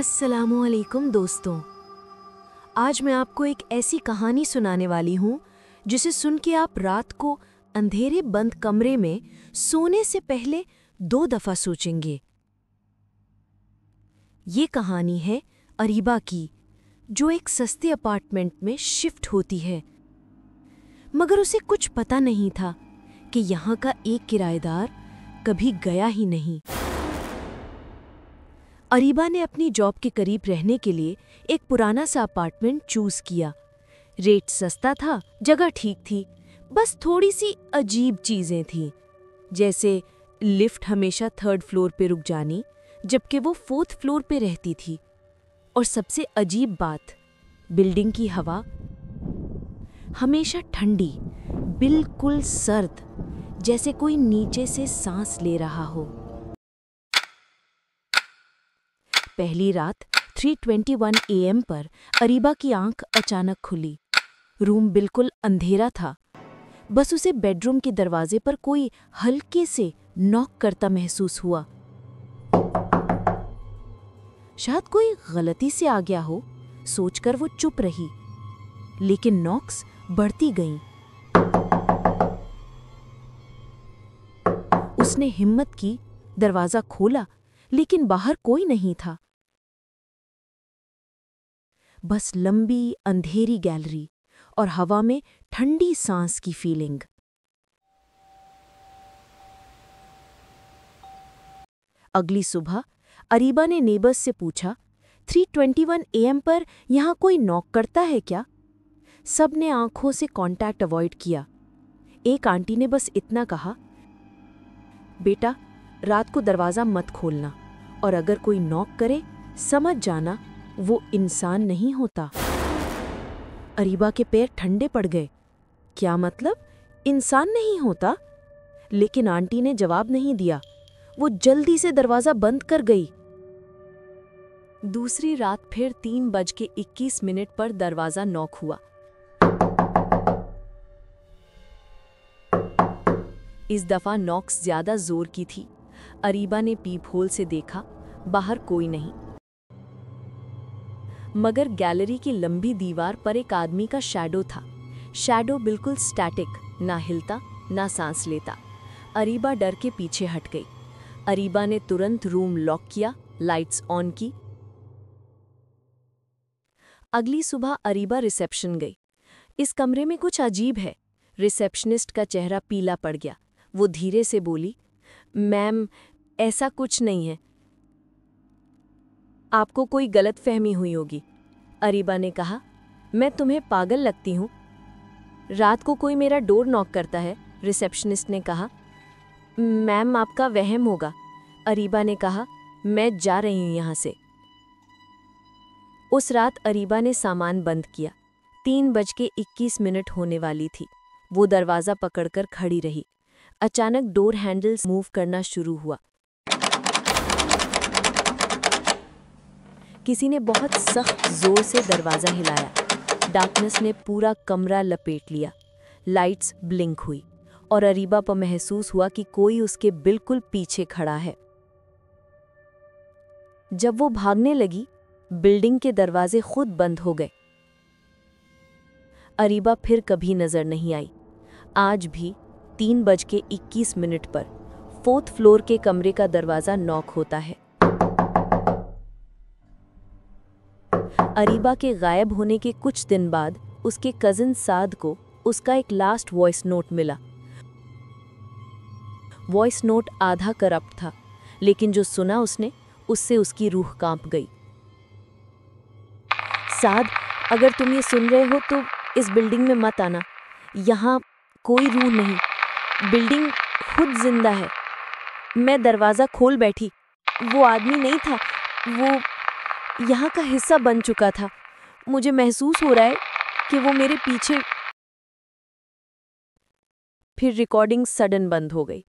अस्सलामुअलैकुम दोस्तों। आज मैं आपको एक ऐसी कहानी सुनाने वाली हूँ जिसे सुन के आप रात को अंधेरे बंद कमरे में सोने से पहले 2 दफ़ा सोचेंगे। ये कहानी है अरीबा की, जो एक सस्ते अपार्टमेंट में शिफ्ट होती है, मगर उसे कुछ पता नहीं था कि यहाँ का एक किराएदार कभी गया ही नहीं। अरीबा ने अपनी जॉब के करीब रहने के लिए एक पुराना सा अपार्टमेंट चूज किया। रेट सस्ता था, जगह ठीक थी, बस थोड़ी सी अजीब चीजें थीं, जैसे लिफ्ट हमेशा 3rd फ्लोर पे रुक जानी जबकि वो 4th फ्लोर पे रहती थी। और सबसे अजीब बात, बिल्डिंग की हवा हमेशा ठंडी, बिल्कुल सर्द, जैसे कोई नीचे से सांस ले रहा हो। पहली रात 3:21 AM पर अरीबा की आंख अचानक खुली। रूम बिल्कुल अंधेरा था, बस उसे बेडरूम के दरवाजे पर कोई हल्के से नॉक करता महसूस हुआ। शायद कोई गलती से आ गया हो, सोचकर वो चुप रही, लेकिन नॉक्स बढ़ती गईं। उसने हिम्मत की, दरवाजा खोला, लेकिन बाहर कोई नहीं था। बस लंबी अंधेरी गैलरी और हवा में ठंडी सांस की फीलिंग। अगली सुबह अरीबा ने नेबर्स से पूछा, 3:21 AM पर यहाँ कोई नॉक करता है क्या? सब ने आंखों से कांटेक्ट अवॉइड किया। एक आंटी ने बस इतना कहा, बेटा, रात को दरवाजा मत खोलना, और अगर कोई नॉक करे समझ जाना वो इंसान नहीं होता। अरीबा के पैर ठंडे पड़ गए। क्या मतलब, इंसान नहीं होता? लेकिन आंटी ने जवाब नहीं दिया। वो जल्दी से दरवाजा बंद कर गई। दूसरी रात फिर 3:21 पर दरवाजा नॉक हुआ। इस दफा नॉक्स ज्यादा जोर की थी। अरीबा ने पीप होल से देखा, बाहर कोई नहीं, मगर गैलरी की लंबी दीवार पर एक आदमी का शैडो था। शैडो बिल्कुल स्टैटिक, ना हिलता ना सांस लेता। अरीबा डर के पीछे हट गई। अरीबा ने तुरंत रूम लॉक किया, लाइट्स ऑन की। अगली सुबह अरीबा रिसेप्शन गई। इस कमरे में कुछ अजीब है। रिसेप्शनिस्ट का चेहरा पीला पड़ गया। वो धीरे से बोली, मैम, ऐसा कुछ नहीं है, आपको कोई गलतफहमी हुई होगी। अरीबा ने कहा, मैं तुम्हें पागल लगती हूँ? रात को कोई मेरा डोर नॉक करता है। रिसेप्शनिस्ट ने कहा, मैम, आपका वहम होगा। अरीबा ने कहा, मैं जा रही हूँ यहाँ से। उस रात अरीबा ने सामान बंद किया। 3:21 होने वाली थी। वो दरवाज़ा पकड़कर खड़ी रही। अचानक डोर हैंडल्स मूव करना शुरू हुआ। किसी ने बहुत सख्त जोर से दरवाज़ा हिलाया। डार्कनेस ने पूरा कमरा लपेट लिया। लाइट्स ब्लिंक हुई और अरीबा पर महसूस हुआ कि कोई उसके बिल्कुल पीछे खड़ा है। जब वो भागने लगी, बिल्डिंग के दरवाजे खुद बंद हो गए। अरीबा फिर कभी नजर नहीं आई। आज भी 3:21 पर 4th फ्लोर के कमरे का दरवाजा नॉक होता है। अरीबा के गायब होने के कुछ दिन बाद उसके कजिन साद को उसका एक लास्ट वॉइस नोट मिला। वॉइस नोट आधा करप्ट था, लेकिन जो सुना उसने, उससे उसकी रूह कांप गई। साद, अगर तुम ये सुन रहे हो तो इस बिल्डिंग में मत आना। यहाँ कोई रूह नहीं, बिल्डिंग खुद जिंदा है। मैं दरवाजा खोल बैठी, वो आदमी नहीं था, वो यहाँ का हिस्सा बन चुका था। मुझे महसूस हो रहा है कि वो मेरे पीछे। फिर रिकॉर्डिंग सडन बंद हो गई।